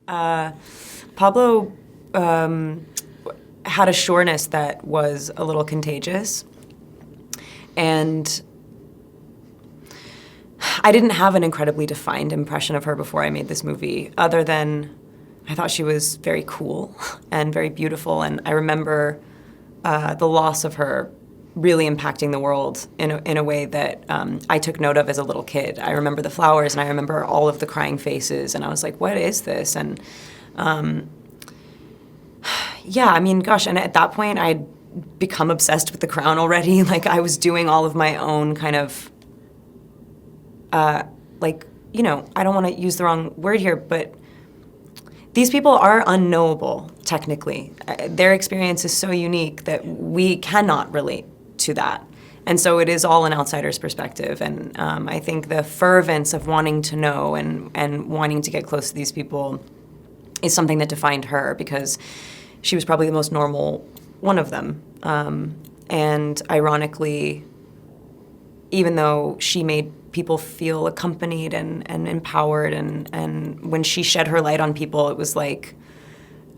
Pablo had a sureness that was a little contagious. And I didn't have an incredibly defined impression of her before I made this movie, other than I thought she was very cool and very beautiful. And I remember the loss of her really impacting the world in a way that I took note of as a little kid. I remember the flowers, and I remember all of the crying faces, and I was like, what is this? And yeah, I mean, gosh, and at that point, I'd become obsessed with The Crown already. Like, I was doing all of my own kind of, like, you know, I don't want to use the wrong word here, but these people are unknowable, technically. Their experience is so unique that we cannot relate to that. And so it is all an outsider's perspective. And I think the fervence of wanting to know and wanting to get close to these people is something that defined her, because she was probably the most normal one of them. And ironically, even though she made people feel accompanied and empowered, and when she shed her light on people, it was like,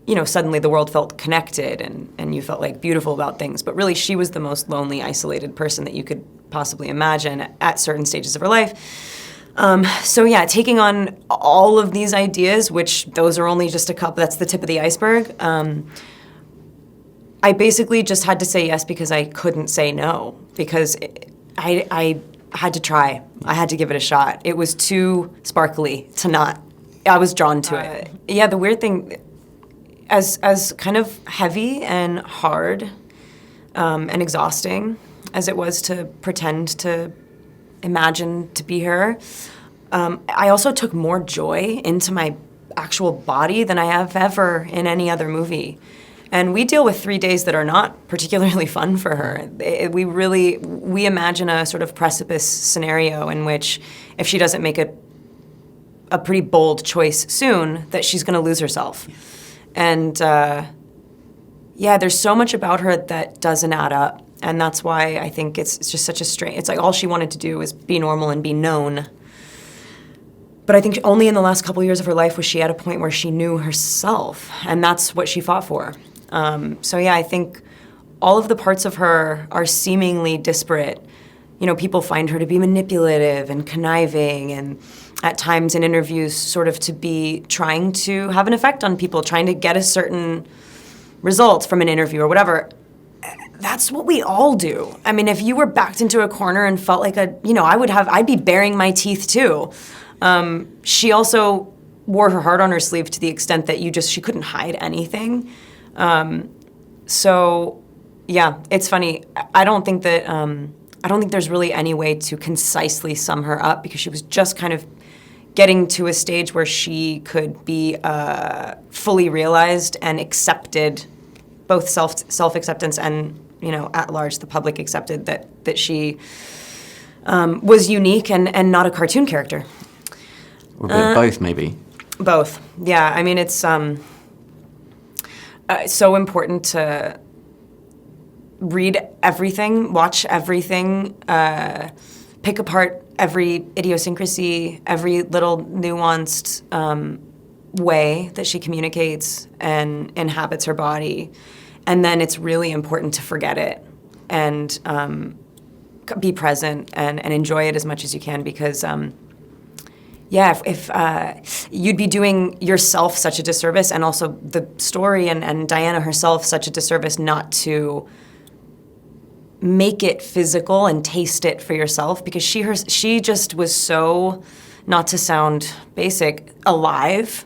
you know, suddenly the world felt connected and you felt like beautiful about things. But really, she was the most lonely, isolated person that you could possibly imagine at certain stages of her life. So yeah, taking on all of these ideas, which those are only just a couple, that's the tip of the iceberg. I basically just had to say yes because I couldn't say no, because I had to try. I had to give it a shot. It was too sparkly to not. I was drawn to it. Yeah, the weird thing, as kind of heavy and hard and exhausting as it was to pretend to imagine to be her, I also took more joy into my actual body than I have ever in any other movie. And we deal with 3 days that are not particularly fun for her. We imagine a sort of precipice scenario in which if she doesn't make a pretty bold choice soon, that she's gonna lose herself. And yeah, there's so much about her that doesn't add up. And that's why I think it's just such a strange, it's like all she wanted to do was be normal and be known. But I think only in the last couple years of her life was she at a point where she knew herself, and that's what she fought for. So yeah, I think all of the parts of her are seemingly disparate. You know, people find her to be manipulative and conniving, and at times in interviews sort of to be trying to have an effect on people, trying to get a certain result from an interview or whatever. That's what we all do. I mean, if you were backed into a corner and felt like I'd be baring my teeth too. She also wore her heart on her sleeve to the extent that she couldn't hide anything. So yeah, it's funny. I don't think there's really any way to concisely sum her up, because she was just kind of getting to a stage where she could be fully realized and accepted, both self-acceptance and, you know, at large, the public accepted that she was unique and not a cartoon character. Or a bit of both, maybe. Both, yeah. I mean, it's so important to read everything, watch everything, pick apart every idiosyncrasy, every little nuanced way that she communicates and inhabits her body. And then it's really important to forget it and be present and enjoy it as much as you can, because yeah, if you'd be doing yourself such a disservice, and also the story and Diana herself such a disservice, not to make it physical and taste it for yourself, because she just was so, not to sound basic, alive.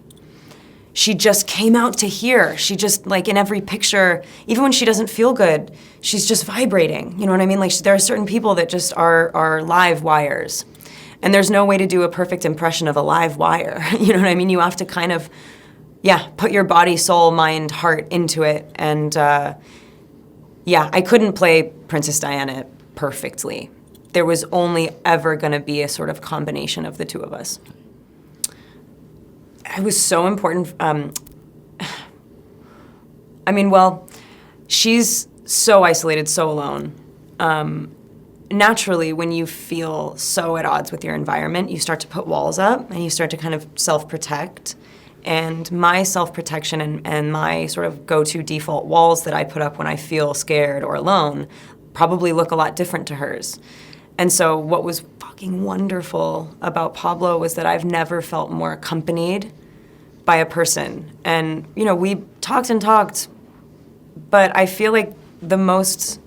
She just came out to here. She just, like, in every picture, even when she doesn't feel good, she's just vibrating. You know what I mean? Like, there are certain people that just are live wires. And there's no way to do a perfect impression of a live wire. You know what I mean? You have to kind of, yeah, put your body, soul, mind, heart into it. And yeah, I couldn't play Princess Diana perfectly. There was only ever going to be a sort of combination of the two of us. It was so important. I mean, well, she's so isolated, so alone. Naturally, when you feel so at odds with your environment, you start to put walls up and you start to kind of self-protect. and my self-protection and my sort of go-to default walls that I put up when I feel scared or alone probably look a lot different to hers. And so what was fucking wonderful about Pablo was that I've never felt more accompanied by a person. And, you know, we talked and talked, but I feel like the most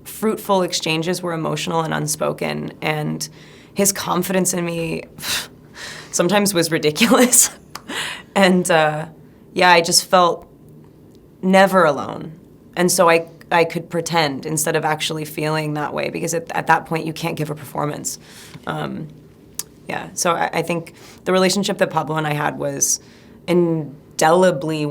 fruitful exchanges were emotional and unspoken, and his confidence in me sometimes was ridiculous. And yeah, I just felt never alone. And so I could pretend instead of actually feeling that way, because at that point you can't give a performance. Yeah, so I think the relationship that Pablo and I had was indelibly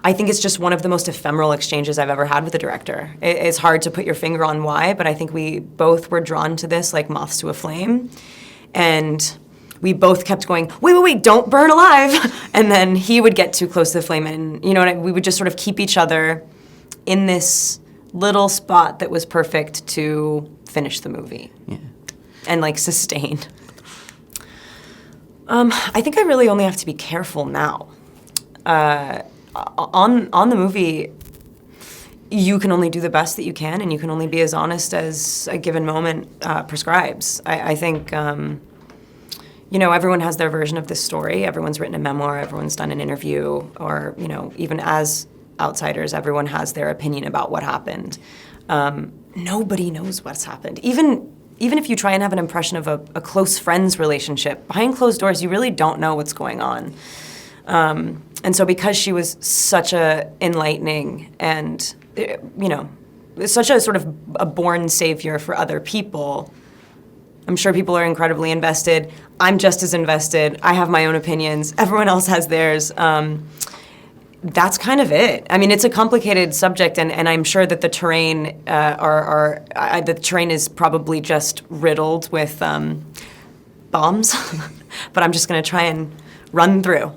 I think it's just one of the most ephemeral exchanges I've ever had with a director. It's hard to put your finger on why, but I think we both were drawn to this like moths to a flame. And we both kept going, wait, don't burn alive. And then he would get too close to the flame, and you know, we would just sort of keep each other in this little spot that was perfect to finish the movie. Yeah. And like sustain. I think I really only have to be careful now. On the movie, you can only do the best that you can, and you can only be as honest as a given moment prescribes. I think, you know, everyone has their version of this story. Everyone's written a memoir, everyone's done an interview, or, you know, even as outsiders, everyone has their opinion about what happened. Nobody knows what's happened. Even if you try and have an impression of a close friend's relationship, behind closed doors, you really don't know what's going on. And so because she was such a enlightening and, you know, such a sort of a born savior for other people, I'm sure people are incredibly invested. I'm just as invested. I have my own opinions. Everyone else has theirs. That's kind of it. I mean, it's a complicated subject, and I'm sure that the terrain the terrain is probably just riddled with bombs, but I'm just going to try and run through.